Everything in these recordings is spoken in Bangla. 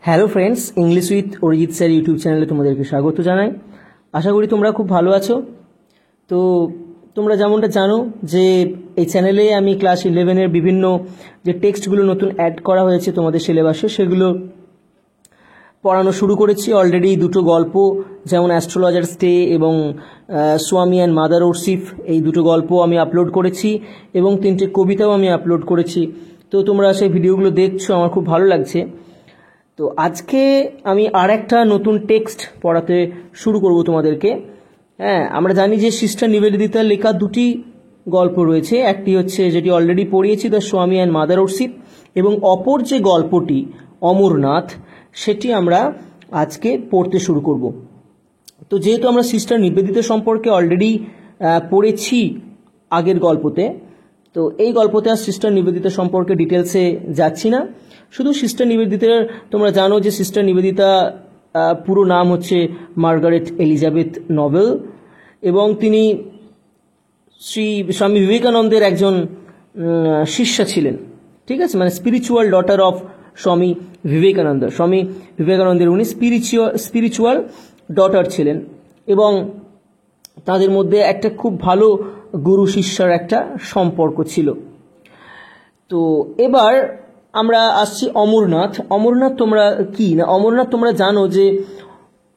Hello friends, English with Arijit sir YouTube চ্যানেলে তোমাদেরকে স্বাগত জানাই। আশা করি তোমরা খুব ভালো আছো। তো তোমরা যেমনটা জানো যে এই চ্যানেলে আমি ক্লাস 11-এর বিভিন্ন যে টেক্সটগুলো নতুন অ্যাড করা হয়েছে তোমাদের সিলেবাসে সেগুলো পড়ানো শুরু করেছি। অলরেডি দুটো গল্প, যেমন অ্যাস্ট্রোলজার স্টে এবং স্বামী অ্যান্ড মাদার ওরসিফ, এই দুটো গল্প আমি আপলোড করেছি এবং 3টে কবিতাও আমি আপলোড করেছি। তো তোমরা সেই ভিডিওগুলো দেখছো, আমার খুব ভালো লাগছে। তো আজকে আমি আর একটা নতুন টেক্সট পড়াতে শুরু করব তোমাদেরকে। আমরা জানি যে সিস্টার নিবেদিতার লেখা দুটি গল্প রয়েছে। একটি হচ্ছে যেটি অলরেডি পড়িয়েছি, দ্য স্বামী অ্যান্ড মাদার ওরসিফ, এবং অপর যে গল্পটি অমরনাথ, সেটি আমরা আজকে পড়তে শুরু করব। তো যেহেতু আমরা সিস্টার নিবেদিতা সম্পর্কে অলরেডি পড়েছি আগের গল্পতে, তো এই গল্পতে আর সিস্টার নিবেদিতা সম্পর্কে ডিটেলসে যাচ্ছি না। শুধু সিস্টার নিবেদিতার, তোমরা জানো যে সিস্টার নিবেদিতা পুরো নাম হচ্ছে মার্গারেট এলিজাবেথ নোবেল, এবং তিনি স্বামী বিবেকানন্দের একজন শিষ্যা ছিলেন। ঠিক আছে, মানে স্পিরিচুয়াল ডটার অফ স্বামী বিবেকানন্দ। স্বামী বিবেকানন্দের উনি স্পিরিচুয়াল ডটার ছিলেন, এবং তাদের মধ্যে একটা খুব ভালো গুরু শিষ্যার একটা সম্পর্ক ছিল। তো এবার আমরা আসছি অমরনাথ। অমরনাথ তোমরা কি না, অমরনাথ তোমরা জানো যে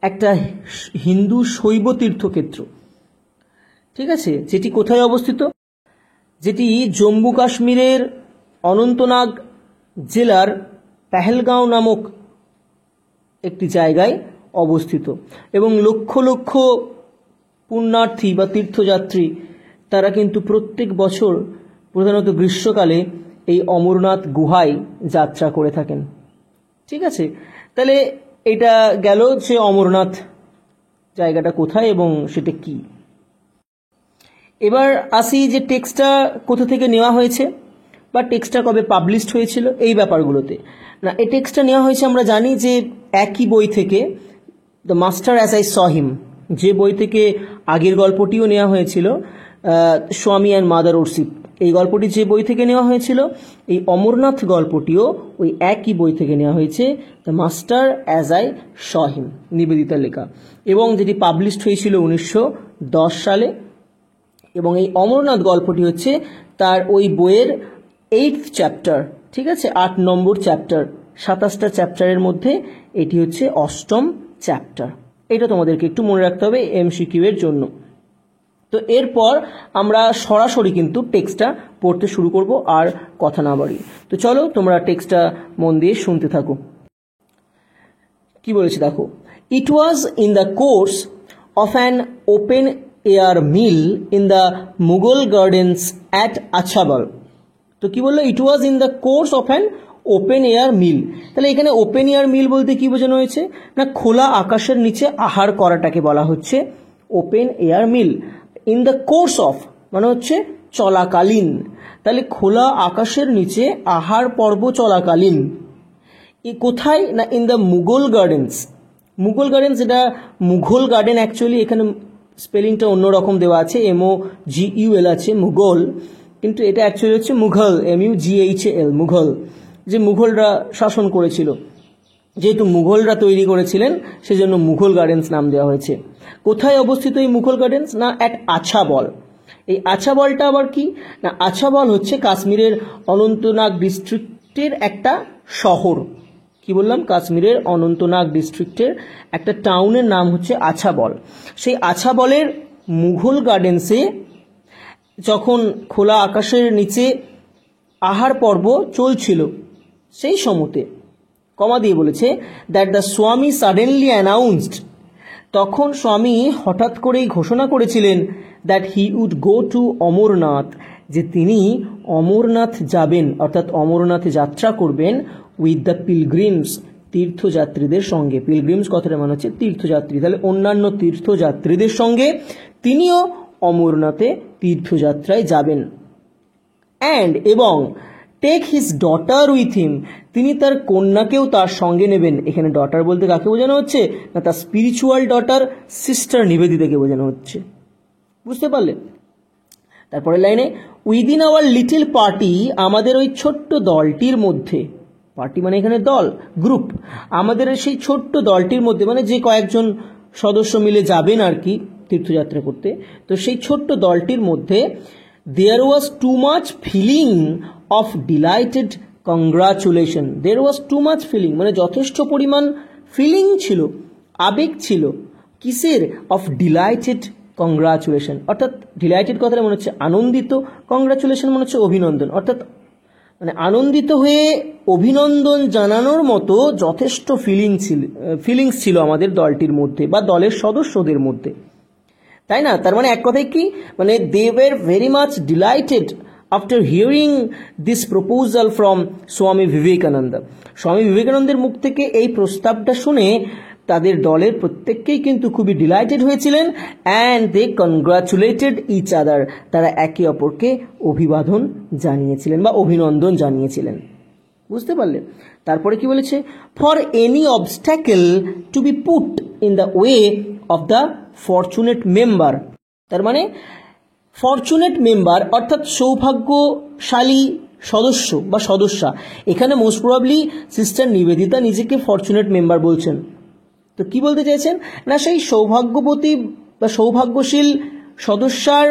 একটা হিন্দু শৈব তীর্থক্ষেত্র। ঠিক আছে, যেটি কোথায় অবস্থিত? যেটি জম্মু কাশ্মীরের অনন্তনাগ জেলার পেহেলগাঁও নামক একটি জায়গায় অবস্থিত, এবং লক্ষ লক্ষ পুণ্যার্থী বা তীর্থযাত্রী তারা কিন্তু প্রত্যেক বছর, প্রধানত গ্রীষ্মকালে, এই অমরনাথ গুহায় যাত্রা করে থাকেন। ঠিক আছে, তাহলে এটা গেল যে অমরনাথ জায়গাটা কোথায় এবং সেটা কি। এবার আসি যে টেক্সটটা কোথা থেকে নেওয়া হয়েছে বা টেক্সটটা কবে পাবলিশড হয়েছিল, এই ব্যাপারগুলোতে। না, এই টেক্সটটা নেওয়া হয়েছে, আমরা জানি যে একই বই থেকে, the master as I saw him, যে বই থেকে আগের গল্পটিও নেওয়া হয়েছিল, স্বামী অ্যান্ড মাদার ওরসিফ, এই গল্পটি যে বই থেকে নেওয়া হয়েছিল, এই অমরনাথ গল্পটিও ওই একই বই থেকে নেওয়া হয়েছে, the master as I saw him, নিবেদিতার লেখা, এবং যেটি পাবলিশড হয়েছিল 1910 সালে। এবং এই অমরনাথ গল্পটি হচ্ছে তার ওই বইয়ের 8th চ্যাপ্টার। ঠিক আছে, 8 নম্বর চ্যাপ্টার। 27টা চ্যাপ্টারের মধ্যে এটি হচ্ছে 8ম চ্যাপ্টার। এটা তোমাদেরকে একটু মনে রাখতে হবে এমসিকিউ এর জন্য। তো এরপর আমরা সরাসরি কিন্তু টেক্সটটা পড়তে শুরু করব, আর কথা না বাড়ি। তো চলো তোমরা টেক্সটটা মন দিয়ে শুনতে থাকো। কি বলেছে দেখো। It was in the course of an open air meal in the Mughal gardens at Achabal. তো কি বললো? It was in the course of an open air meal. তাহলে এখানে ওপেন এয়ার মিল বলতে কি বোঝানো হয়েছে? না, খোলা আকাশের নিচে আহার করাটাকে বলা হচ্ছে open air meal. In the course of মানে হচ্ছে চলাকালীন, তাহলে খোলা আকাশের নিচে আহার পর্ব চলাকালীন। কোথায়? না, in the Mughal gardens. Mughal gardens, এটা মুঘল গার্ডেন অ্যাকচুয়ালি, এখানে স্পেলিংটা অন্যরকম দেওয়া আছে, MOGUL আছে মুঘল, কিন্তু এটা অ্যাকচুয়ালি হচ্ছে মুঘল, MUGHL, মুঘল, যে মুঘলরা শাসন করেছিল। যেহেতু মুঘলরা তৈরি করেছিলেন, সেজন্য মুঘল গার্ডেন্স নাম দেওয়া হয়েছে। কোথায় অবস্থিত এই মুঘল গার্ডেন্স? না, অ্যাট আছাবল। এই আছাবলটা আবার কি? না, আছাবল হচ্ছে কাশ্মীরের অনন্তনাগ ডিস্ট্রিক্টের একটা শহর। কি বললাম? কাশ্মীরের অনন্তনাগ ডিস্ট্রিক্টের একটা টাউনের নাম হচ্ছে আছাবল। সেই আছাবলের মুঘল গার্ডেন্সে যখন খোলা আকাশের নিচে আহার পর্ব চলছিল, সেই সময়তে কমা দিয়ে বলেছে that the Swami suddenly announced, তখন স্বামী হঠাৎ করেই ঘোষণা করেছিলেন that he would go to Amarnath, যে তিনি অমরনাথ যাবেন, অর্থাৎ অমরনাথে যাত্রা করবেন, উইথ দ্য পিলগ্রিমস, তীর্থযাত্রীদের সঙ্গে। পিলগ্রিমস কথাটা মানে হচ্ছে তীর্থযাত্রী, তাহলে অন্যান্য তীর্থযাত্রীদের সঙ্গে তিনিও অমরনাথে তীর্থযাত্রায় যাবেন। অ্যান্ড এবং take his daughter with him, তিনি তার কন্যাকেও তার সঙ্গে নেবেন। এখানে ডটার বলতে কাকে বোঝানো হচ্ছে? না, তার স্পিরিচুয়াল ডটার সিস্টার নিবেদিতাকে বোঝানো হচ্ছে। বুঝতে পারলে? তারপরে লাইনে, উইদিন আওয়ার লিটল পার্টি, আমাদের ওই ছোট্ট দলটির মধ্যে, পার্টি মানে এখানে দল, গ্রুপ। আমাদের সেই ছোট্ট দলটির মধ্যে, মানে যে কয়েকজন সদস্য মিলে যাবেন আর কি তীর্থযাত্রা করতে, তো সেই ছোট্ট দলটির মধ্যে there was too much feeling of delighted congratulation. There was too much feeling মানে যথেষ্ট পরিমাণ ফিলিং ছিল, আবেগ ছিল, কিসের? Of delighted congratulation. অর্থাৎ ডিলাইটেড কথাটা মনে হচ্ছে আনন্দিত, কংগ্রাচুলেশন মনে হচ্ছে অভিনন্দন। অর্থাৎ মানে আনন্দিত হয়ে অভিনন্দন জানানোর মতো যথেষ্ট ফিলিংস ছিল আমাদের দলটির মধ্যে বা দলের সদস্যদের মধ্যে, তাই না? তার মানে এক কথায় কি, মানে they were very much delighted after hearing this proposal from Swami Vivekananda. স্বামী বিবেকানন্দের মুখ থেকে এই প্রস্তাবটা শুনে তাদের দলের প্রত্যেককেই কিন্তু খুবই ডিলাইটেড হয়েছিলেন। অ্যান্ড দে কনগ্রাচুলেটেড ইচ আদার, তারা একে অপরকে অভিবাদন জানিয়েছিলেন বা অভিনন্দন জানিয়েছিলেন। বুঝতে পারলে? তারপরে কি বলেছে? For any obstacle to be put in the way of the fortunate member. তার মানে ফরচুনেট মেম্বার অর্থাৎ সৌভাগ্যশালী সদস্য বা সদস্যা। এখানে মোস্ট প্রবাবলি সিস্টার নিবেদিতা নিজেকে ফরচুনেট মেম্বার বলছেন। তো কি বলতে চাইছেন না, সেই সৌভাগ্যবতী বা সৌভাগ্যশীল সদস্যার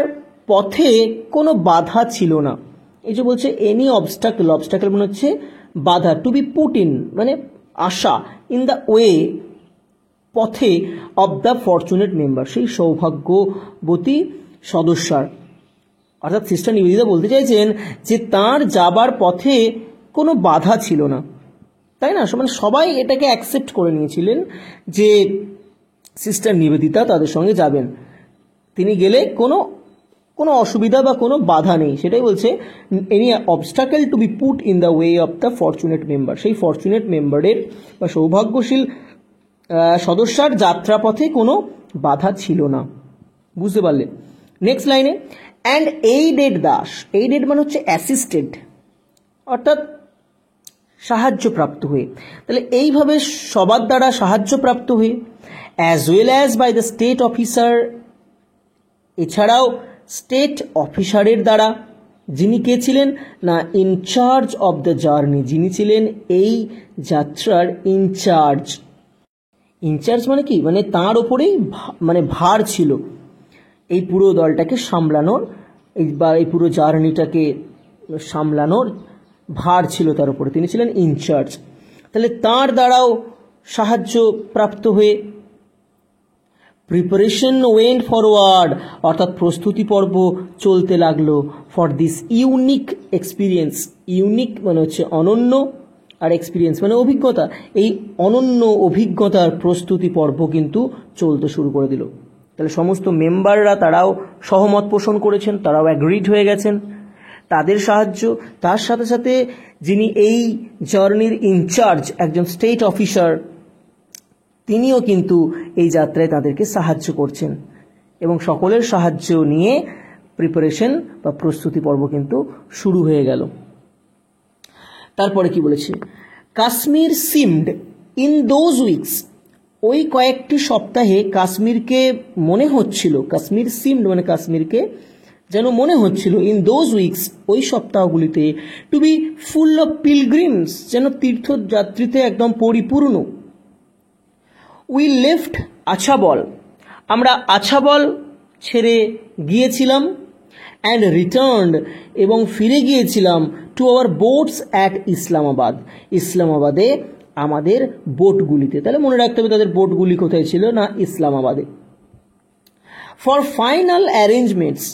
পথে কোনো বাধা ছিল না। এই যে বলছে এনি অবস্টাকেল, অবস্টাকেল মানে হচ্ছে বাধা, টু বি পুট ইন মানে আশা, ইন দ্য ওয়ে পথে, অব দ্য ফরচুনেট মেম্বার সেই সৌভাগ্যবতী সদস্যার। অর্থাৎ সিস্টার নিবেদিতা বলতে চাইছেন যে তার যাবার পথে কোনো বাধা ছিল না, তাই না? মানে সবাই এটাকে অ্যাকসেপ্ট করে নিয়েছিলেন যে সিস্টার নিবেদিতা তাদের সঙ্গে যাবেন, তিনি গেলে কোনো অসুবিধা বা কোনো বাধা নেই। সেটাই বলছে any obstacle to be put in the way of the fortunate member, সেই ফরচুনেট মেম্বারের বা সৌভাগ্যশীল সদস্যার যাত্রাপথে কোনো বাধা ছিল না। বুঝতে পারলে? নেক্সট লাইনে, অ্যান্ড এইডেড দাস, এইডেড মানে হচ্ছে অ্যাসিস্টেড, অর্থাৎ সাহায্যপ্রাপ্ত হয়ে। তাহলে এইভাবে সবার দ্বারা সাহায্যপ্রাপ্ত হয়ে, as well as by the state officer, এছাড়াও স্টেট অফিসারের দ্বারা, যিনি কে ছিলেন না ইনচার্জ অফ দ্য জার্নি, যিনি ছিলেন এই যাত্রার ইনচার্জ। ইনচার্জ মানে কি, মানে তাঁর ওপরেই মানে ভার ছিল এই পুরো দলটাকে সামলানোর, বা এই পুরো জার্নিটাকে সামলানোর ভার ছিল তার উপরে, তিনি ছিলেন ইনচার্জ। তাহলে তাঁর দ্বারাও সাহায্য প্রাপ্ত হয়ে প্রিপারেশন ওয়েন্ট ফরওয়ার্ড, অর্থাৎ প্রস্তুতি পর্ব চলতে লাগলো for this unique experience. Unique মানে হচ্ছে অনন্য, আর এক্সপিরিয়েন্স মানে অভিজ্ঞতা। এই অনন্য অভিজ্ঞতার প্রস্তুতি পর্ব কিন্তু চলতে শুরু করে দিল। তাহলে সমস্ত মেম্বাররা তারাও সহমত পোষণ করেছেন, তারাও অ্যাগ্রিড হয়ে গেছেন তাদের সাহায্য। তার সাথে সাথে যিনি এই জার্নির ইনচার্জ, একজন স্টেট অফিসার, তিনিও কিন্তু এই যাত্রায় তাদেরকে সাহায্য করছেন, এবং সকলের সাহায্য নিয়ে প্রিপারেশন বা প্রস্তুতি পর্ব কিন্তু শুরু হয়ে গেল। তারপরে কি বলেছে? Kashmir seemed in those weeks, ওই কয়েকটি সপ্তাহে কাশ্মীরকে মনে হচ্ছিল, কাশ্মীর সিমড মানে কাশ্মীরকে যেন মনে হচ্ছিল, ইন দোজ উইকস ওই সপ্তাহগুলিতে, to be full of pilgrims, যেন তীর্থযাত্রীতে একদম পরিপূর্ণ। উই লেফট আছাবল, আমরা আছাবল ছেড়ে গিয়েছিলাম, অ্যান্ড রিটার্নড এবং ফিরে গিয়েছিলাম, to our boats at Islamabad, ইসলামাবাদে আমাদের বোটগুলিতে। তাহলে মনে রাখতে হবে তাদের বোটগুলি কোথায় ছিল না ইসলামাবাদে। ফর ফাইনাল অ্যারেঞ্জমেন্টস,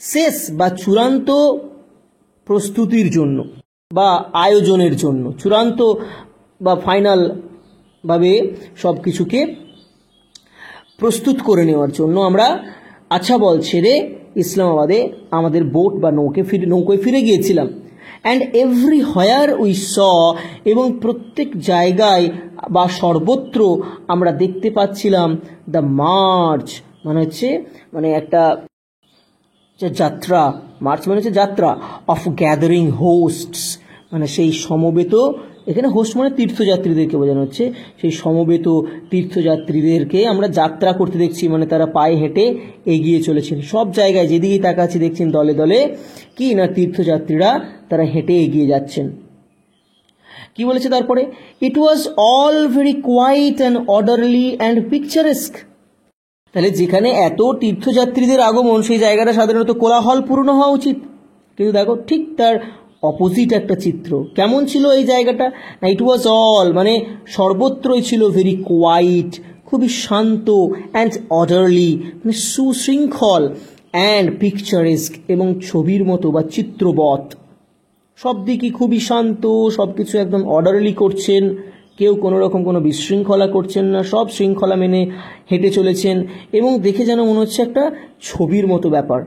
শেষ বা চূড়ান্ত প্রস্তুতির জন্য বা আয়োজনের জন্য, চূড়ান্ত বা ফাইনাল ভাবে সব কিছুকে প্রস্তুত করে নেওয়ার জন্য আমরা আছাবল ছেড়ে ইসলামাবাদে আমাদের বোট বা নৌকোয় ফিরে গিয়েছিলাম। And every where we saw, এবং প্রত্যেক জায়গায় বা সর্বত্র আমরা দেখতে পাচ্ছিলাম দ্য মার্চ মানে হচ্ছে মানে একটা যাত্রা, মার্চ মানে হচ্ছে যাত্রা, অফ গ্যাদারিং হোস্টস মানে সেই সমবেত, এখানে হোস্ট মানে তীর্থযাত্রীদেরকে বোঝানো হচ্ছে, সেই সমবেত তীর্থযাত্রীদেরকে আমরা যাত্রা করতে দেখছি, মানে তারা পায়ে হেঁটে এগিয়ে চলেছেন। সব জায়গায় যেদিকেই তাকাচ্ছি দেখছেন দলে দলে কি না তীর্থযাত্রীরা তারা হেঁটে এগিয়ে যাচ্ছেন। কি বলেছে তারপরে? It was all very quiet and orderly and picturesque. তাহলে যেখানে এত তীর্থযাত্রীদের আগমন, সেই জায়গাটা সাধারণত কোলাহলপূর্ণ হওয়া উচিত, কিন্তু দেখো ঠিক তার অপোজিট একটা চিত্র। কেমন ছিল এই জায়গাটা? না, ইট ওয়াজ অল মানে সর্বত্রই ছিল ভেরি কোয়াইট, খুবই শান্ত, অ্যান্ড অর্ডারলি মানে সুশৃঙ্খল, অ্যান্ড পিকচারেস্ক এবং ছবির মতো বা চিত্রবৎ। সব দিকই খুবই শান্ত, সব কিছু একদম অর্ডারলি করছেন, কেউ কোনো রকম কোনো বিশৃঙ্খলা করছেন না, সব শৃঙ্খলা মেনে হেঁটে চলেছেন, এবং দেখে যেন মনে হচ্ছে একটা ছবির মতো ব্যাপার।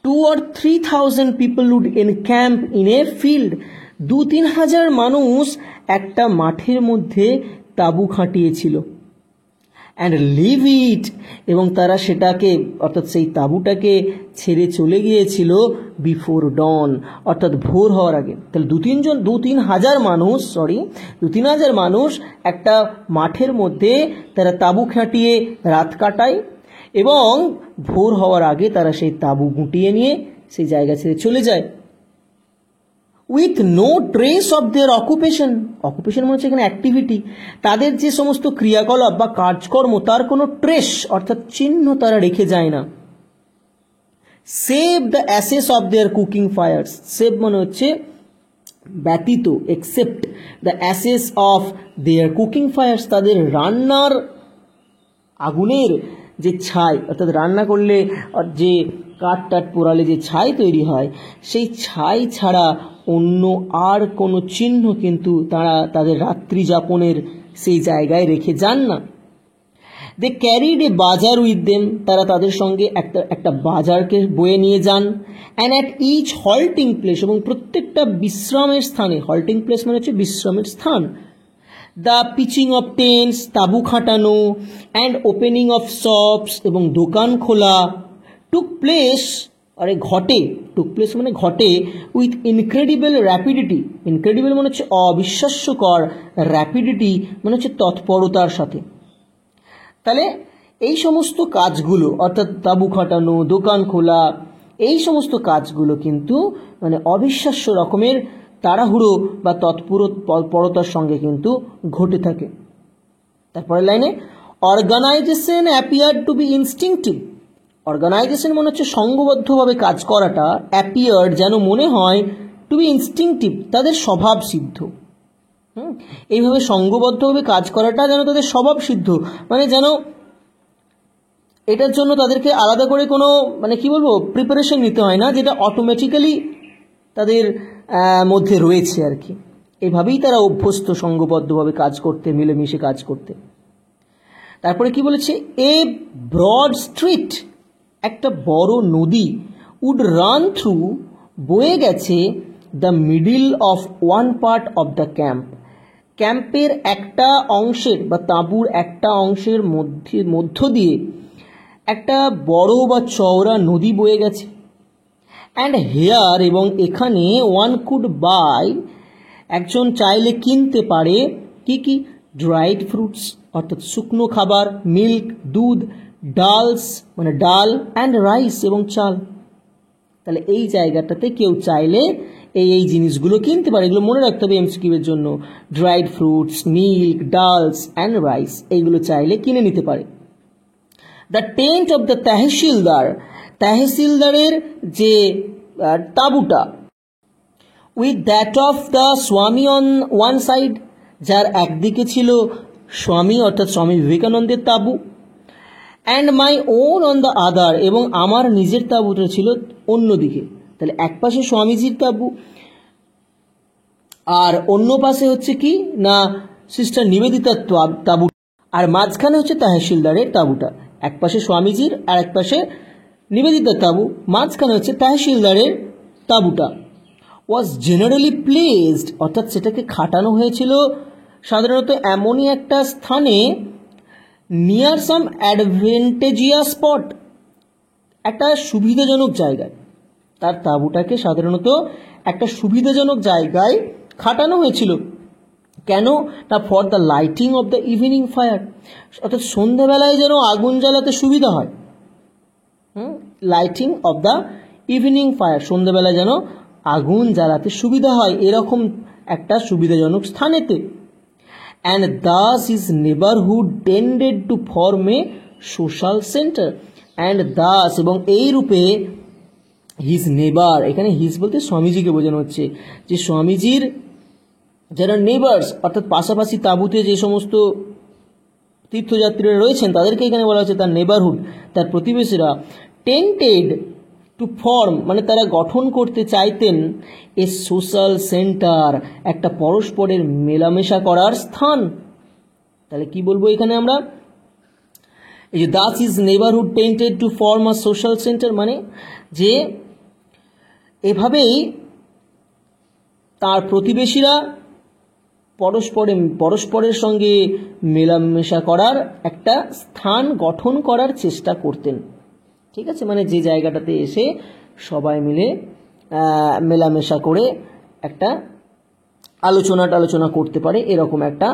2 or 3,000 people would encamp in a field. 2-3 হাজার মানুষ একটা মাঠের মধ্যে তাঁবু খাটিয়েছিল। অ্যান্ড লিভ ইট, এবং তারা সেটাকে অর্থাৎ সেই তাঁবুটাকে ছেড়ে চলে গিয়েছিল বিফোর ডন, অর্থাৎ ভোর হওয়ার আগে। তাহলে 2-3 হাজার মানুষ একটা মাঠের মধ্যে তারা তাঁবু খাটিয়ে রাত কাটায়, এবং ভোর হওয়ার আগে তারা সেই তাঁবু গুটিয়ে নিয়ে সেই জায়গা ছেড়ে চলে যায়। With no trace of their occupation, occupation মানে হচ্ছে এখানে অ্যাক্টিভিটি, তাদের যে সমস্ত ক্রিয়াকলাপ বা কাজকর্ম তার কোনো ট্রেস অর্থাৎ চিহ্ন তারা রেখে যায় না। Save the ashes of their cooking fires, save মানে হচ্ছে ব্যতীত, except the ashes of their cooking fires, তাদের রান্নার আগুনের যে ছাই, অর্থাৎ রান্না করলে যে কাঠ টাট পোড়ালে যে ছাই তৈরি হয়, সেই ছাই ছাড়া অন্য আর কোনো চিহ্ন কিন্তু তারা তাদের রাত্রি যাপনের সেই জায়গায় রেখে যান না। দে ক্যারিড এ বাজার উইথ দেম, তারা তাদের সঙ্গে একটা বাজারকে বয়ে নিয়ে যান। And at each halting place, এবং প্রত্যেকটা বিশ্রামের স্থানে, হল্টিং প্লেস মানে হচ্ছে বিশ্রামের স্থান, দ্য পিচিং অফ টেন্টস, তাঁবু খাটানো, অ্যান্ড ওপেনিং অফ শপস, এবং দোকান খোলা, টুক প্লেস ঘটে, টুক প্লেস মানে ঘটে, উইথ ইনক্রেডিবল র্যাপিডিটি, ইনক্রেডিবল মানে হচ্ছে অবিশ্বাস্যকর, র্যাপিডিটি মানে হচ্ছে তৎপরতার সাথে। তাহলে এই সমস্ত কাজগুলো অর্থাৎ তাঁবু খাটানো, দোকান খোলা, এই সমস্ত কাজগুলো কিন্তু মানে অবিশ্বাস্য রকমের তাড়াহুড়ো বা তৎপরতার সঙ্গে কিন্তু ঘটে থাকে। তারপরের লাইনে, organization appear to be instinctive, organization মনে হচ্ছে সংঘবদ্ধভাবে কাজ করাটা, অ্যাপিয়ার যেন মনে হয়, টু বি ইনস্টিংটিভ তাদের স্বভাব সিদ্ধ। এইভাবে সংঘবদ্ধভাবে কাজ করাটা যেন তাদের স্বভাব সিদ্ধ, মানে যেন এটার জন্য তাদেরকে আলাদা করে কোনো মানে কি বলবো প্রিপারেশন নিতে হয় না, যেটা অটোমেটিক্যালি তাদের মধ্যে রয়েছে আর কি। এভাবেই তারা অভ্যস্ত সংঘবদ্ধভাবে কাজ করতে, মিলেমিশে কাজ করতে। তারপরে কি বলেছে, এ ব্রড স্ট্রিট, একটা বড় নদী, উড রান থ্রু, বয়ে গেছে, the middle of one part of the camp, ক্যাম্পের একটা অংশের বা তাঁবুর একটা অংশের মধ্য দিয়ে একটা বড় বা চওড়া নদী বয়ে গেছে। অ্যান্ড হেয়ার, এবং এখানে, ওয়ান কুড বাই, একজন চাইলে কিনতে পারে কি কি, ড্রাইড ফ্রুটস অর্থাৎ শুকনো খাবার, মিল্ক দুধ, ডালস মানে ডাল, অ্যান্ড রাইস এবং চাল। তাহলে এই জায়গাটাতে কেউ চাইলে এই জিনিসগুলো কিনতে পারে, এগুলো মনে রাখতে হবে এমসিকিউ এর জন্য। Dried fruits, milk, dals and rice, এইগুলো চাইলে কিনে নিতে পারে। The tent of the tahsildar, তহসিলদারের যে তাঁবুটা, with that of the swami on one side, যার একদিকে ছিল স্বামী অর্থাৎ স্বামী বিবেকানন্দের তাঁবু, and my own on the other, এবং আমার নিজের তাঁবুটা ছিল অন্যদিকে। তাহলে এক পাশে স্বামীজির তাঁবু, আর অন্য পাশে হচ্ছে কি না সিস্টার নিবেদিতার তাঁবু, আর মাঝখানে হচ্ছে তহসিলদারের তাঁবুটা। এক পাশে স্বামীজির আর এক পাশে নিবেদিতার তাঁবু, মাঝখানে হচ্ছে তহসিলদারের তাঁবুটা। ওয়াজ জেনারেলি প্লেসড, অর্থাৎ সেটাকে খাটানো হয়েছিল সাধারণত এমনই একটা স্থানে, নিয়ার সাম অ্যাডভেন্টেজিয়াস স্পট, একটা সুবিধাজনক জায়গায়। তার তাঁবুটাকে সাধারণত একটা সুবিধাজনক জায়গায় খাটানো হয়েছিল। কেন না, for the lighting of the evening fire, অর্থাৎ সন্ধ্যাবেলায় যেন আগুন জ্বালাতে সুবিধা হয়। Lighting of the evening fire, সন্ধ্যাবেলায় যেন আগুন জ্বালাতে সুবিধা হয়, এরকম একটা সুবিধাজনক স্থানেতে। And thus is neighbourhood tended to form a social centre. And thus এবং এই রূপে হিজ নেবার, এখানে হিজ বলতে স্বামীজিকে বোঝানো হচ্ছে, যে স্বামীজির যারা নেবার্স অর্থাৎ পাশাপাশি তাঁবুতে যে সমস্ত তীর্থযাত্রীরা রয়েছেন তাদেরকে এখানে বলা হচ্ছে তার নেবারহুড, তার প্রতিবেশীরা, টেন্টেড টু ফর্ম মানে তারা গঠন করতে চাইতেন এ সোশ্যাল সেন্টার, একটা পরস্পরের মেলামেশা করার স্থান। তাহলে কি বলবো এখানে আমরা, এই যে thus is neighbourhood tended to form a social centre, মানে যে এভাবেই তার প্রতিবেশীরা পরস্পরের সঙ্গে মেলামেশা করার একটা স্থান গঠন করার চেষ্টা করতেন। ঠিক আছে, মানে যে জায়গাটাতে এসে সবাই মিলে মেলামেশা করে একটা আলোচনা করতে পারে, এরকম একটা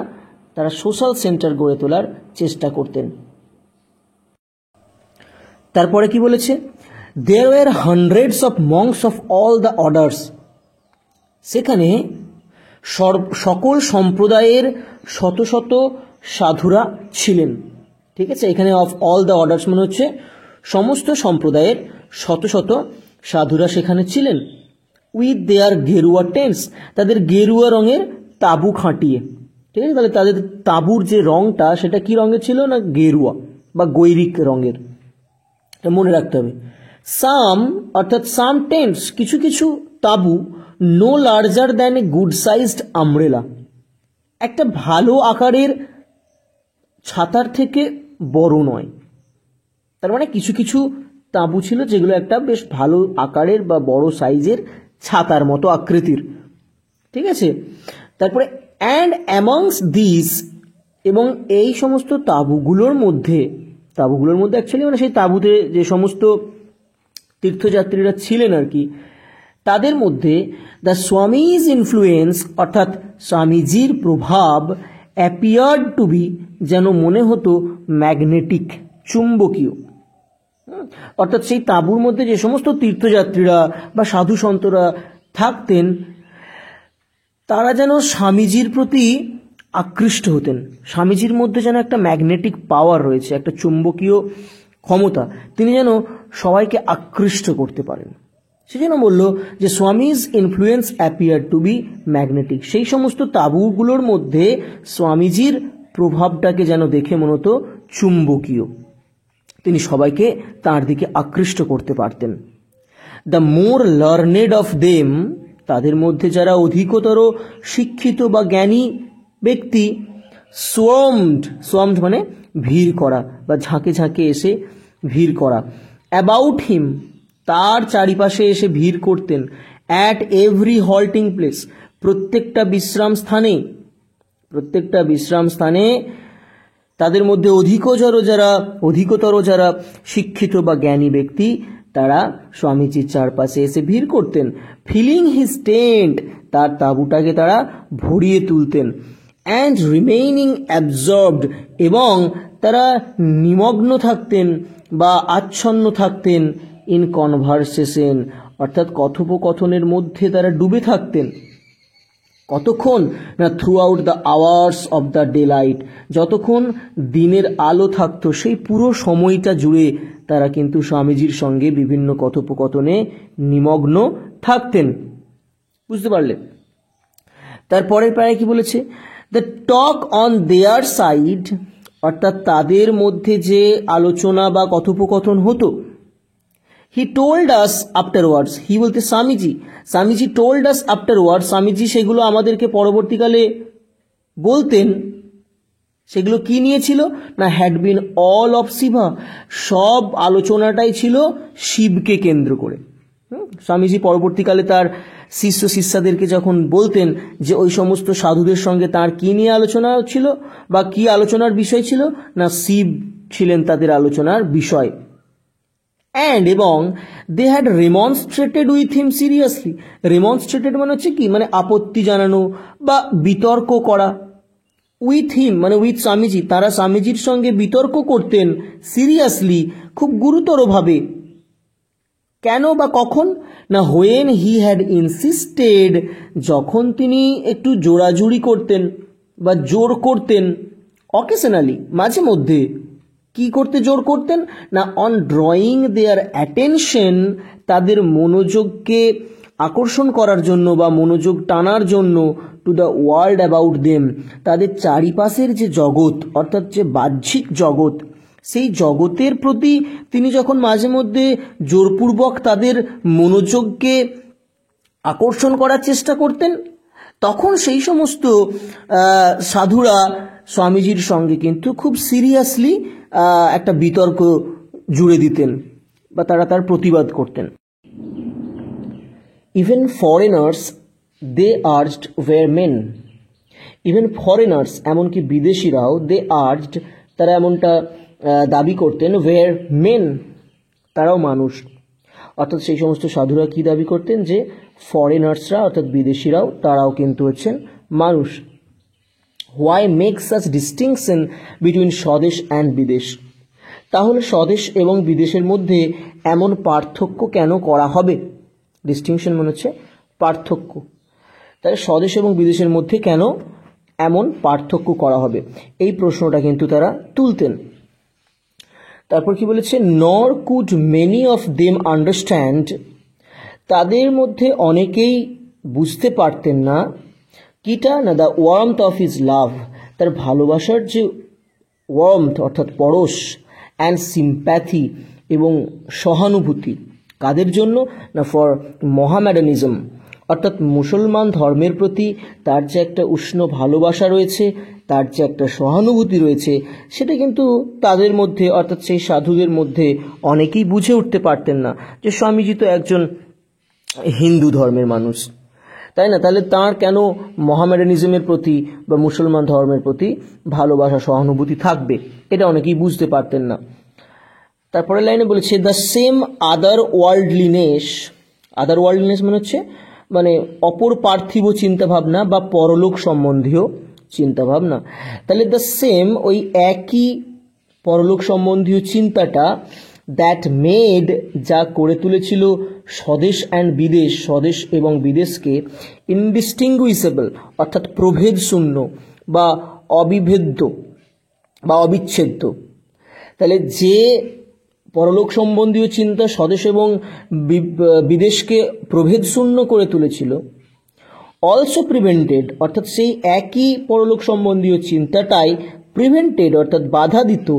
তারা সোশ্যাল সেন্টার গড়ে তোলার চেষ্টা করতেন। তারপরে কি বলেছে, there were hundreds of monks of all the orders, সেখানে সকল সম্প্রদায়ের শত শত সাধুরা ছিলেন। ঠিক আছে, এখানে অফ অল দ্য অর্ডার্স মানে হচ্ছে সমস্ত সম্প্রদায়ের শত শত সাধুরা সেখানে ছিলেন। উইথ দেয়ার গেরুয়া টেন্টস, তাদের গেরুয়া রঙের তাঁবু খাটিয়ে। ঠিক আছে, তাহলে তাদের তাঁবুর যে রঙটা সেটা কি রঙের ছিল না, গেরুয়া বা গৈরিক রঙের, এটা মনে রাখতে হবে। সাম অর্থাৎ সাম টেন্টস, কিছু কিছু তাঁবু, no larger than a good sized umbrella, একটা ভালো আকারের ছাতার থেকে বড় নয়। তার মানে কিছু কিছু তাঁবু ছিল যেগুলো একটা বেশ ভালো আকারের বা বড় সাইজের ছাতার মতো আকৃতির। ঠিক আছে, তারপরে অ্যান্ড অ্যামংস দিস, এবং এই সমস্ত তাঁবুগুলোর মধ্যে অ্যাকচুয়ালি মানে সেই তাঁবুতে যে সমস্ত তীর্থযাত্রীরা ছিলেন আর কি, তাদের মধ্যে দ্য স্বামীজ ইনফ্লুয়েন্স অর্থাৎ স্বামীজির প্রভাব অ্যাপিয়ার্ড টু বি, যেন মনে হতো ম্যাগনেটিক, চুম্বকীয়। অর্থাৎ সেই তাঁবুর মধ্যে যে সমস্ত তীর্থযাত্রীরা বা সাধু সন্তরা থাকতেন তারা যেন স্বামীজির প্রতি আকৃষ্ট হতেন। স্বামীজির মধ্যে যেন একটা ম্যাগনেটিক পাওয়ার রয়েছে, একটা চুম্বকীয় ক্ষমতা, তিনি যেন সবাইকে আকৃষ্ট করতে পারেন। সেজন্য বলল যে Swamiji's influence appear to be magnetic, সেই সমস্ত তাঁবুগুলোর মধ্যে স্বামীজির প্রভাবটাকে যেন দেখে মনে হতো চুম্বকীয়, তিনি সবাইকে তার দিকে আকৃষ্ট করতে পারতেন। The more learned of them, তাদের মধ্যে যারা অধিকতর শিক্ষিত বা জ্ঞানী ব্যক্তি, সোয়ামড মানে ভিড় করা বা ঝাঁকে ঝাঁকে এসে ভিড় করা, অ্যাবাউট হিম, তার চারিপাশে এসে ভিড় করতেন, অ্যাট এভরি হল্টিং প্লেস, প্রত্যেকটা বিশ্রাম স্থানে তাদের মধ্যে অধিকতর যারা শিক্ষিত বা জ্ঞানী ব্যক্তি তারা স্বামীজির চারপাশে এসে ভিড় করতেন। ফিলিং হিজ টেন্ট, তার তাঁবুটাকে তারা ভরিয়ে তুলতেন। অ্যান্ড রিমেইনিং অ্যাবজর্বড, এবং তারা নিমগ্ন থাকতেন বা আচ্ছন্ন থাকতেন, ইন কনভারসেশন অর্থাৎ কথোপকথনের মধ্যে তারা ডুবে থাকতেন। কতক্ষণ না, through out the hours of the day light, যতক্ষণ দিনের আলো থাকতো সেই পুরো সময়টা জুড়ে তারা কিন্তু স্বামীজির সঙ্গে বিভিন্ন কথোপকথনে নিমগ্ন থাকতেন। বুঝতে পারলে? তারপরের প্রায় কি বলেছে, the talk on their side, অর্থাৎ তাদের মধ্যে যে আলোচনা বা কথোপকথন হতো, he told us afterwards, he বলতে Swamiji told us afterwards, Swamiji সেগুলো আমাদেরকে পরবর্তীকালে বলতেন। সেগুলো কি নিয়েছিল না, had been all of Shiva, সব আলোচনাটাই ছিল শিবকে কেন্দ্র করে। স্বামীজি পরবর্তীকালে তার শিষ্যদেরকে যখন বলতেন যে ওই সমস্ত সাধুদের সঙ্গে তার কি নিয়ে আলোচনা ছিল বা কি আলোচনার বিষয় ছিল না, শিব ছিলেন তাদের আলোচনার বিষয়। অ্যান্ড এবং they had remonstrated with him seriously, remonstrated মানে হচ্ছে কি, মানে আপত্তি জানানো বা বিতর্ক করা। উইথ হিম মানে উইথ স্বামীজি, তারা স্বামীজির সঙ্গে বিতর্ক করতেন সিরিয়াসলি, খুব গুরুতরভাবে। কেন বা কখন? না হোয়েন হি হ্যাড ইনসিস্টেড, যখন তিনি একটু জোরাজুরি করতেন বা জোর করতেন, অকেশনালি মাঝে মধ্যে, কি করতে জোর করতেন? না অন ড্রয়িং দেয়ার অ্যাটেনশন, তাদের মনোযোগকে আকর্ষণ করার জন্য বা মনোযোগ টানার জন্য, to the world about them, তাদের চারিপাশের যে জগৎ অর্থাৎ যে বাহ্যিক জগৎ, সেই জগতের প্রতি তিনি যখন মাঝে মধ্যে জোরপূর্বক তাদের মনোযোগকে আকর্ষণ করার চেষ্টা করতেন, তখন সেই সমস্ত সাধুরা স্বামীজির সঙ্গে কিন্তু খুব সিরিয়াসলি একটা বিতর্ক জুড়ে দিতেন বা তারা তার প্রতিবাদ করতেন। Even foreigners they urged were men, even foreigners এমনকি বিদেশিরাও, দে আর্জড তারা এমনটা দাবি করতেন, ওয়ার মেন তারাও মানুষ, অর্থাৎ সেই সমস্ত সাধুরা কি দাবি করতেন? যে ফরেনার্সরা অর্থাৎ বিদেশিরাও তারাও কিন্তু হচ্ছেন মানুষ। Why make such distinction between স্বদেশ অ্যান্ড বিদেশ, তাহলে স্বদেশ এবং বিদেশের মধ্যে এমন পার্থক্য কেন করা হবে? ডিস্টিংশন মানে হচ্ছে পার্থক্য, তাই স্বদেশ এবং বিদেশের মধ্যে কেন এমন পার্থক্য করা হবে, এই প্রশ্নটা কিন্তু তারা তুলতেন। তারপর কি বলেছে? নর could many of them understand, তাদের মধ্যে অনেকেই বুঝতে পারতেন না, কিটা না the warmth of his love, তার ভালোবাসার যে ওয়ার্মথ অর্থাৎ পরশ, অ্যান্ড সিম্প্যাথি এবং সহানুভূতি, কাদের জন্য? না ফর মোহামেডানিজম, অর্থাৎ মুসলমান ধর্মের প্রতি তার যে একটা উষ্ণ ভালোবাসা রয়েছে, তার যে একটা সহানুভূতি রয়েছে, সেটা কিন্তু তাদের মধ্যে অর্থাৎ সেই সাধুদের মধ্যে অনেকেই বুঝে উঠতে পারতেন না যে স্বামীজি তো একজন হিন্দু ধর্মের মানুষ, তাই না? তাহলে তার কেন মোহামেডানিজমের প্রতি বা মুসলমান ধর্মের প্রতি ভালোবাসা সহানুভূতি থাকবে, এটা অনেকেই বুঝতে পারতেন না। তারপরে লাইনে বলেছে দ্য সেম আদার ওয়ার্ল্ডলিনেস, আদার ওয়ার্ল্ডলিনেস মানে হচ্ছে মানে অপর পার্থিব চিন্তাভাবনা বা পরলোক সম্বন্ধীয় চিন্তাভাবনা। তাহলে দ্য সেম ওই একই পরলোক সম্বন্ধীয় চিন্তাটা, দ্যাট মেড যা করে তুলেছিল স্বদেশ অ্যান্ড বিদেশ, স্বদেশ এবং বিদেশকে ইনডিস্টিংগুইশেবল অর্থাৎ প্রভেদ শূন্য বা অবিভেদ্য বা অবিচ্ছেদ্য। তাহলে যে পরলোক সম্বন্ধীয় চিন্তা স্বদেশ এবং বিদেশকে প্রভেদ শূন্য করে তুলেছিল, অলসো প্রিভেন্টেড অর্থাৎ সেই একই পরলোক সম্বন্ধীয় চিন্তাটাই প্রিভেন্টেড অর্থাৎ বাধা দিত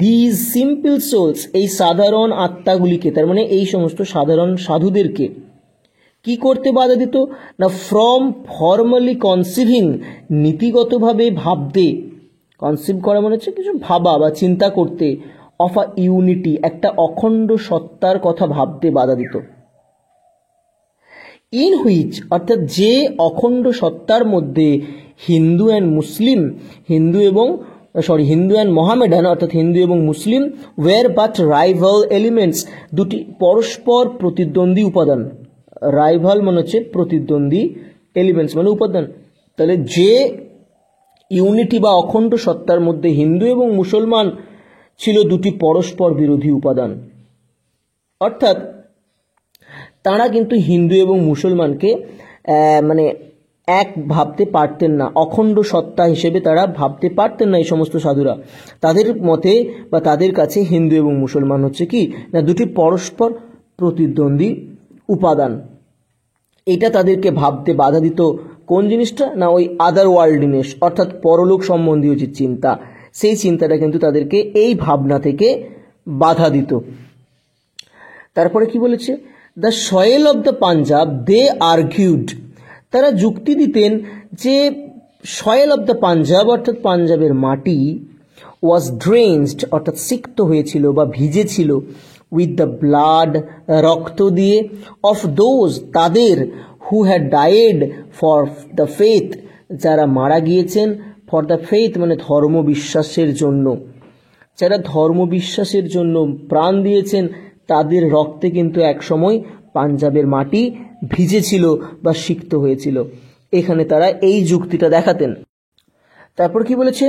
দিজ সিম্পল সোলস, এই সাধারণ আত্মাগুলিকে, তার মানে এই সমস্ত সাধারণ সাধুদেরকে কি করতে বাধা দিত? না ফ্রম ফর্মালি কনসিভিং, নীতিগতভাবে ভাবতে, কনসিভ করা মানে হচ্ছে কিছু ভাবা বা চিন্তা করতে, অফ আ ইউনিটি একটা অখণ্ড সত্তার কথা ভাবতে বাধা দিত। ইন হুইচ অর্থাৎ যে অখণ্ড সত্তার মধ্যে Hindu and Muslim, Hindu and Mohammedan অর্থাৎ হিন্দু এবং মুসলিম, ওয়ার বাট রাইভাল এলিমেন্টস, দুটি পরস্পর প্রতিদ্বন্দ্বী উপাদান, রাইভাল মানে হচ্ছে প্রতিদ্বন্দ্বী, এলিমেন্টস মানে উপাদান। তাহলে যে ইউনিটি বা অখণ্ড সত্তার মধ্যে হিন্দু এবং মুসলমান ছিল দুটি পরস্পর বিরোধী উপাদান, অর্থাৎ তারা কিন্তু হিন্দু এবং মুসলমানকে মানে এক ভাবতে পারতেন না, অখণ্ড সত্তা হিসেবে তারা ভাবতে পারতেন না। এই সমস্ত সাধুরা, তাদের মতে বা তাদের কাছে হিন্দু এবং মুসলমান হচ্ছে কি না দুটি পরস্পর প্রতিদ্বন্দ্বী উপাদান। এটা তাদেরকে ভাবতে বাধা দিত। কোন জিনিসটা? না ওই আদার ওয়ার্ল্ডনেস অর্থাৎ পরলোক সম্বন্ধীয় যে চিন্তা, সেই চিন্তাটা কিন্তু তাদেরকে এই ভাবনা থেকে বাধা দিত। তারপরে কি বলেছে? The soil of the Punjab they argued, তারা যুক্তি দিতেন যে সয়েল অফ দ্য পাঞ্জাব অর্থাৎ পাঞ্জাবের মাটি ওয়াজ ড্রেঞ্চড অর্থাৎ সিক্ত হয়েছিল বা ভিজেছিল, উইথ দ্য ব্লাড রক্ত দিয়ে, অফ দোজ তাদের, who had died for the faith যারা মারা গিয়েছেন, ফর দ্য ফেথ মানে ধর্ম বিশ্বাসের জন্য, যারা ধর্ম বিশ্বাসের জন্য প্রাণ দিয়েছেন, তাদের রক্তে কিন্তু একসময় পাঞ্জাবের মাটি ভিজেছিল বা সিক্ত হয়েছিল। এখানে তারা এই যুক্তিটা দেখাতেন। তারপর কি বলেছে?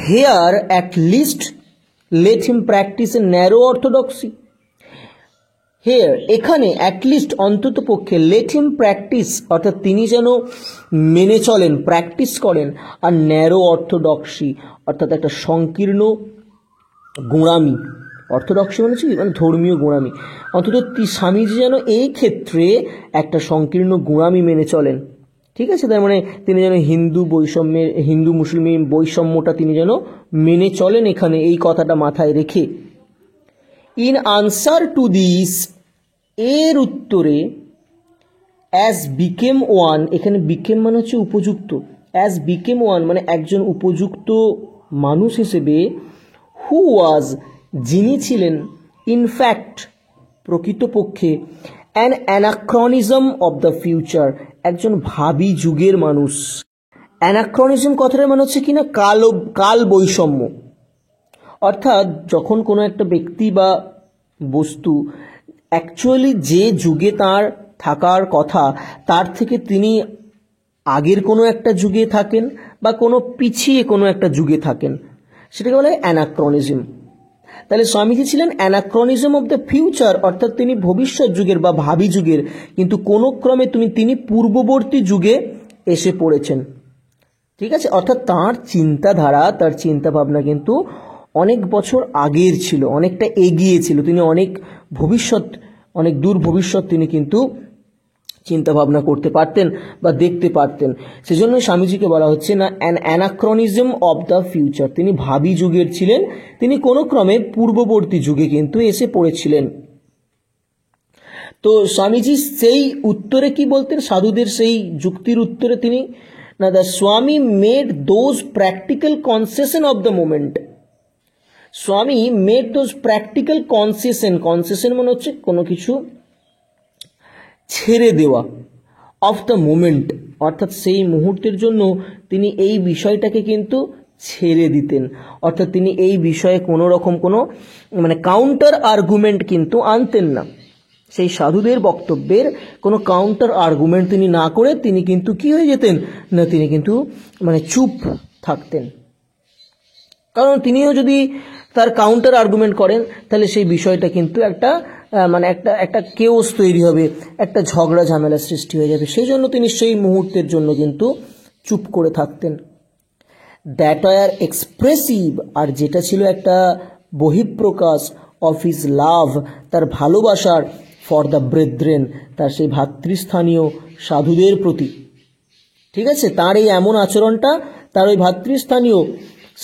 Here at least let him practise a narrow orthodoxy, here এখানে অ্যাটলিস্ট অন্তত পক্ষে লেট হিম প্র্যাকটিস, অর্থাৎ তিনি যেন মেনে চলেন, প্র্যাকটিস করেন, আর ন্যারো অর্থোডক্সি অর্থাৎ একটা সংকীর্ণ গোঁড়ামি। অর্থোডক্সি মানে মানে ধর্মীয় গোঁড়ামি, অন্তত স্বামীজি যেন এই ক্ষেত্রে একটা সংকীর্ণ গোঁড়ামি মেনে চলেন। ঠিক আছে, তার মানে তিনি যেন হিন্দু মুসলিম বৈষম্যটা তিনি যেন মেনে চলেন এখানে, এই কথাটা মাথায় রেখে। ইন আনসার টু দিস, এর উত্তরে, অ্যাজ বিকেম ওয়ান, এখানে বিকেম মানে হচ্ছে উপযুক্ত, অ্যাজ বিকেম ওয়ান মানে একজন উপযুক্ত মানুষ হিসেবে, হু ওয়াজ যিনি ছিলেন, ইনফ্যাক্ট প্রকৃতপক্ষে, অ্যান অ্যানাক্রনিজম অব দ্য ফিউচার একজন ভাবি যুগের মানুষ। অ্যানাক্রনিজম কথাটার মানে হচ্ছে কিনা কাল বৈষম্য, অর্থাৎ যখন কোনো একটা ব্যক্তি বা বস্তু অ্যাকচুয়ালি যে যুগে তার থাকার কথা তার থেকে তিনি আগের কোনো একটা যুগে থাকেন বা কোনো পিছিয়ে কোনো একটা যুগে থাকেন, সেটাকে বলে অ্যানাক্রনিজম। তাহলে স্বামীজি ছিলেন অ্যানাক্রনিজম অব দ্য ফিউচার, অর্থাৎ তিনি ভবিষ্যৎ যুগের বা ভাবি যুগের, কিন্তু কোনো ক্রমে তিনি পূর্ববর্তী যুগে এসে পড়েছেন। ঠিক আছে, অর্থাৎ তার চিন্তাধারা, তার চিন্তা ভাবনা কিন্তু অনেক বছর আগের ছিল, অনেকটা এগিয়ে ছিল, তিনি অনেক দূর ভবিষ্যৎ তিনি কিন্তু চিন্তা ভাবনা করতে পারতেন বা দেখতে পারতেন। সেজন্য স্বামীজিকে বলা হচ্ছে না অ্যান অ্যানাক্রনিজম অব দ্য ফিউচার, তিনি ভাবি যুগের ছিলেন, তিনি কোনো ক্রমে পূর্ববর্তী যুগে কিন্তু এসে পড়েছিলেন। তো স্বামীজি সেই উত্তরে কি বলতেন, সাধুদের সেই যুক্তির উত্তরে তিনি না, দ্য স্বামী made those practical concession of the moment, স্বামী মেড দোজ প্র্যাকটিক্যাল কনসেশন মানে হচ্ছে কোনো কিছু ছেড়ে দেওয়া, অফ দ্য মোমেন্ট অর্থাৎ সেই মুহূর্তের জন্য তিনি এই বিষয়টাকে কিন্তু ছেড়ে দিতেন, অর্থাৎ তিনি এই বিষয়ে কোনো রকম কোনো মানে কাউন্টার আর্গুমেন্ট কিন্তু আনতেন না, সেই সাধুদের বক্তব্যের কোনো কাউন্টার আর্গুমেন্ট তিনি না করে তিনি কিন্তু কি হয়ে যেতেন না, তিনি কিন্তু মানে চুপ থাকতেন। কারণ তিনিও যদি তার কাউন্টার আর্গুমেন্ট করেন তাহলে সেই বিষয়টা কিন্তু একটা মানে একটা কেওস তৈরি হবে, একটা ঝগড়া ঝামেলা সৃষ্টি হয়ে যাবে, সেই জন্য তিনি সেই মুহূর্তের জন্য কিন্তু চুপ করে থাকতেন। দ্যাট আর এক্সপ্রেসিভ, আর যেটা ছিল একটা বহিঃপ্রকাশ, অফ হিজ লাভ, তার ভালোবাসার, ফর দ্য ব্রেথরেন, তার সেই ভাতৃস্থানীয় সাধুদের প্রতি। ঠিক আছে, তার এই এমন আচরণটা তার ওই ভাতৃস্থানীয়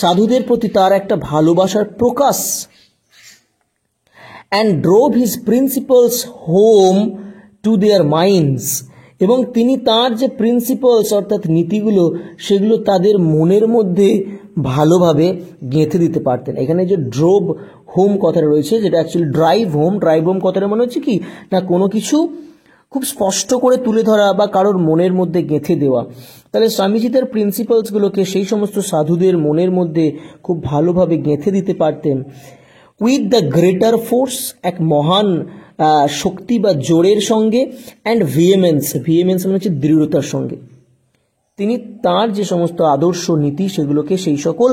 সাধুদের প্রতি তার একটা ভালোবাসার প্রকাশ। And drove his principles home to their minds, এবং তিনি তার যে প্রিন্সিপালস অর্থাৎ নীতিগুলো সেগুলো তাদের মনের মধ্যে ভালোভাবে গেঁথে দিতে পারতেন। এখানে যে ড্রোভ হোম কথাটা রয়েছে, যেটা অ্যাকচুয়ালি ড্রাইভ হোম কথাটা মনে হচ্ছে কি না, কোনো কিছু খুব স্পষ্ট করে তুলে ধরা বা কারোর মনের মধ্যে গেঁথে দেওয়া। তাহলে স্বামীজি তার প্রিন্সিপালসগুলোকে সেই সমস্ত সাধুদের মনের মধ্যে খুব ভালোভাবে গেঁথে দিতে পারতেন। উইথ দ্য গ্রেটার ফোর্স, এক মহান শক্তি বা জোরের সঙ্গে, অ্যান্ড ভিএমেন্স মানে হচ্ছে দৃঢ়তার সঙ্গে, তিনি তার যে সমস্ত আদর্শ নীতি সেগুলোকে সেই সকল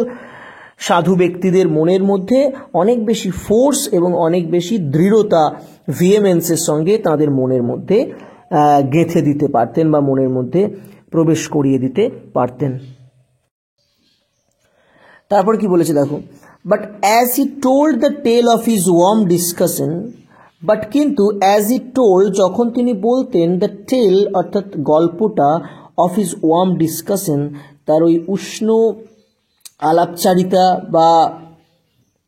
সাধু ব্যক্তিদের মনের মধ্যে অনেক বেশি ফোর্স এবং অনেক বেশি দৃঢ়তা, ভিএমেন্সের সঙ্গে তাদের মনের মধ্যে গেঁথে দিতে পারতেন বা মনের মধ্যে প্রবেশ করিয়ে দিতে পারতেন। তারপর কি বলেছে দেখো, but as he told the tale of his warm discussion, but কিন্তু অ্যাজ হি টোল্ড যখন তিনি বলতেন, দ্য টেল অর্থাৎ গল্পটা, অফ হিজ ওয়ার্ম ডিসকাশন তার ওই উষ্ণ আলাপচারিতা বা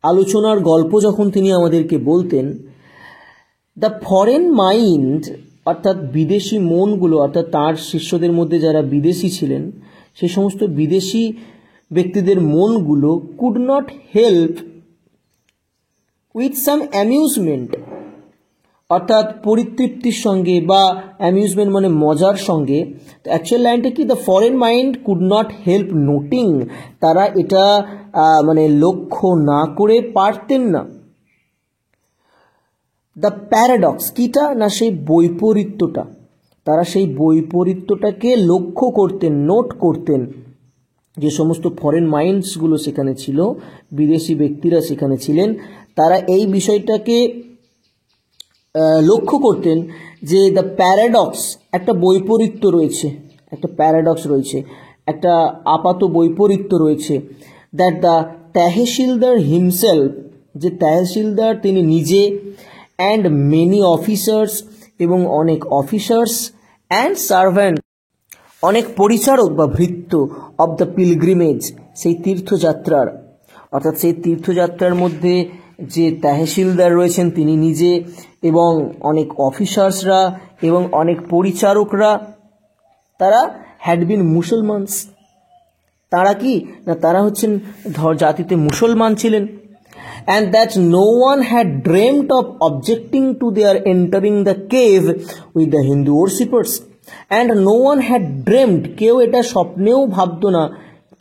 আলোচনার গল্প যখন তিনি আমাদেরকে বলতেন, দ্য ফরেন মাইন্ড অর্থাৎ বিদেশি মনগুলো, অর্থাৎ তার শিষ্যদের মধ্যে যারা বিদেশি ছিলেন সেই সমস্ত বিদেশি ব্যক্তিদের মনগুলো could not help with some amusement, অর্থাৎ পরিতৃপ্তির সঙ্গে বা অ্যামিউজমেন্ট মানে মজার সঙ্গে। তো অ্যাকচুয়াল লাইনটা কি, the foreign mind could not help noting, তারা এটা মানে লক্ষ্য না করে পারতেন না। দ্য প্যারাডক্স কিটা না, সেই বৈপরীত্যটা, তারা সেই বৈপরীত্যটাকে লক্ষ্য করতেন, নোট করতেন। যে সমস্ত ফরেন মাইন্ডসগুলো সেখানে ছিল, বিদেশি ব্যক্তিরা সেখানে ছিলেন, তারা এই বিষয়টাকে লক্ষ্য করতেন যে দ্য প্যারাডক্স, একটা বৈপরীত্য রয়েছে, একটা আপাত বৈপরীত্য রয়েছে, দ্যাট দ্য তহসিলদার হিমসেলফ, যে তহসিলদার তিনি নিজে, অ্যান্ড মেনি অফিসার্স, এবং অনেক অফিসার্স, অ্যান্ড সার্ভেন্ট, অনেক পরিচারক বা ভৃত্য, অব দ্য পিলগ্রিমেজ, সেই তীর্থযাত্রার, অর্থাৎ সেই তীর্থযাত্রার মধ্যে যে তহসিলদার রয়েছেন তিনি নিজে, এবং অনেক অফিসার্সরা এবং অনেক পরিচারকরা, তারা হ্যাড বিন মুসলমানস, তারা কি না, তারা হচ্ছেন জাতিতে মুসলমান ছিলেন। And that no one had dreamed of objecting to their entering the cave with the Hindu worshippers. And no one had dreamed, কেউ এটা স্বপ্নেও ভাবত না,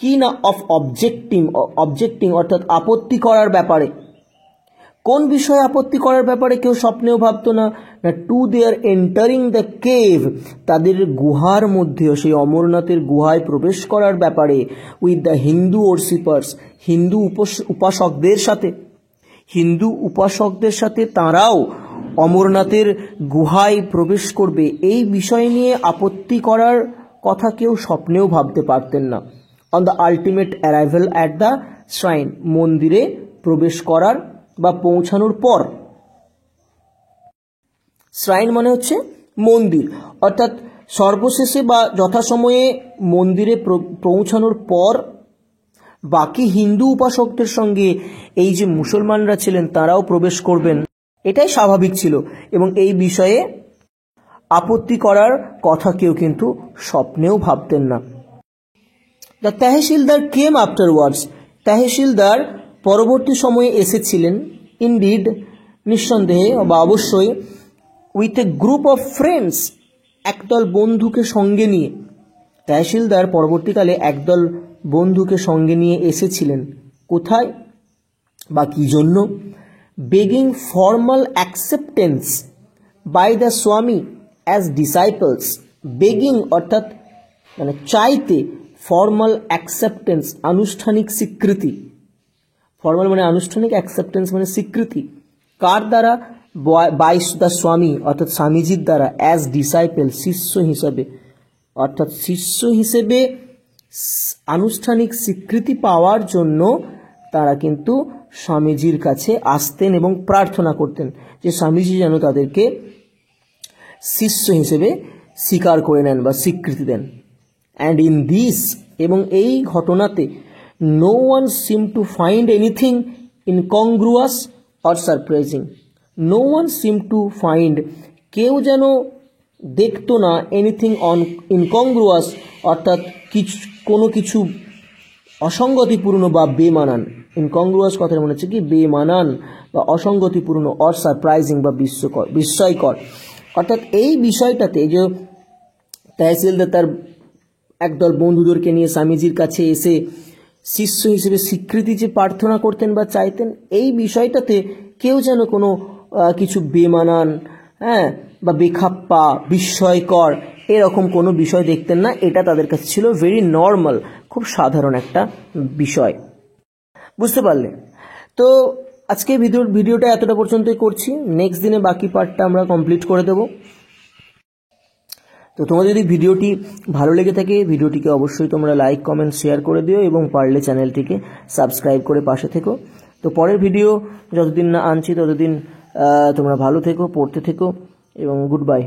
কি না, অফ অবজেক্টিং অর্থাৎ আপত্তি করার ব্যাপারে। কোন বিষয়ে আপত্তি করার ব্যাপারে কেউ স্বপ্নেও ভাবত না? না two their entering the cave, তাদের গুহার মধ্যেও, সেই অমরনাথের গুহায় প্রবেশ করার ব্যাপারে, উইথ দ্য হিন্দু ওরসিপার্স, হিন্দু উপাসকদের সাথে তাঁরাও অমরনাথের গুহায় প্রবেশ করবে, এই বিষয় নিয়ে আপত্তি করার কথা কেউ স্বপ্নেও ভাবতে পারতেন না। On the ultimate arrival at the shrine, মন্দিরে প্রবেশ করার বা পৌঁছানোর পর, শ্রাইন মানে হচ্ছে মন্দির, অর্থাৎ সর্বশেষে বা যথাসময়ে মন্দিরে পৌঁছানোর পর বাকি হিন্দু উপাসকদের সঙ্গে এই যে মুসলমানরা ছিলেন তারাও প্রবেশ করবেন, এটাই স্বাভাবিক ছিল, এবং এই বিষয়ে আপত্তি করার কথা কেউ কিন্তু স্বপ্নেও ভাবতেন না। দ্য তহসিলদার কেম আফটারওয়ার্ডস, তহসিলদার পরবর্তী সময়ে এসেছিলেন, ইনডিড, নিঃসন্দেহে বা অবশ্যই, with a group of friends, একদল বন্ধুকে সঙ্গে নিয়ে। তহসিলদার পরবর্তীকালে একদল বন্ধুকে সঙ্গে নিয়ে এসেছিলেন, কোথায় বা কি জন্য? Begging formal acceptance by the Swami as disciples, begging অর্থাৎ মানে চাইতে, ফর্মাল অ্যাকসেপ্টেন্স আনুষ্ঠানিক স্বীকৃতি, ফর্মাল মানে আনুষ্ঠানিক, অ্যাকসেপ্টেন্স মানে স্বীকৃতি, কার দ্বারা? বাই দ্য স্বামী অর্থাৎ স্বামীজির দ্বারা, অ্যাজ ডিসাইপল শিষ্য হিসাবে, অর্থাৎ শিষ্য হিসেবে আনুষ্ঠানিক স্বীকৃতি পাওয়ার জন্য তারা কিন্তু স্বামীজির কাছে আসতেন এবং প্রার্থনা করতেন যে স্বামীজি যেন তাদেরকে শিষ্য হিসেবে স্বীকার করে নেন বা স্বীকৃতি দেন। অ্যান্ড ইন দিস, এবং এই ঘটনাতে, no one seem to find anything incongruous or surprising, no one seem to find, কেউ যেন দেখতো না, এনিথিং ইনকংগ্রুয়াস অর্থাৎ কোনো কিছু অসঙ্গতিপূর্ণ বা বেমানান, ইনকংগ্রুয়াস কথার মনে হচ্ছে কি বেমানান বা অসঙ্গতিপূর্ণ, অর সারপ্রাইজিং বা বিস্ময়কর, অর্থাৎ এই বিষয়টাতে যে তহসিলদার তার একদল বন্ধুদেরকে নিয়ে স্বামীজির কাছে এসে শিষ্য হিসেবে স্বীকৃতি যে প্রার্থনা করতেন বা চাইতেন, এই বিষয়টাতে কেউ যেন কোনো কিছু বেমানান, বা বেখাপ্পা, বিস্ময়কর এরকম কোনো বিষয় দেখতেন না। এটা তাদের কাছে ছিল ভেরি নর্মাল, খুব সাধারণ একটা বিষয়। বুঝতে পারলে? তো আজকে ভিডিওটা এতটা পর্যন্তই করছি, নেক্সট দিনে বাকি পার্টটা আমরা কমপ্লিট করে দেব। তো তোমাদের যদি ভিডিওটি ভালো লেগে থাকে, ভিডিওটিকে অবশ্যই তোমরা লাইক, কমেন্ট, শেয়ার করে দিও, এবং পারলে চ্যানেলটিকে সাবস্ক্রাইব করে পাশে থেকো। তো পরের ভিডিও যতদিন না আনছি ততদিন তোমরা ভালো থেকো, পড়তে থেকো, এবং গুড বাই।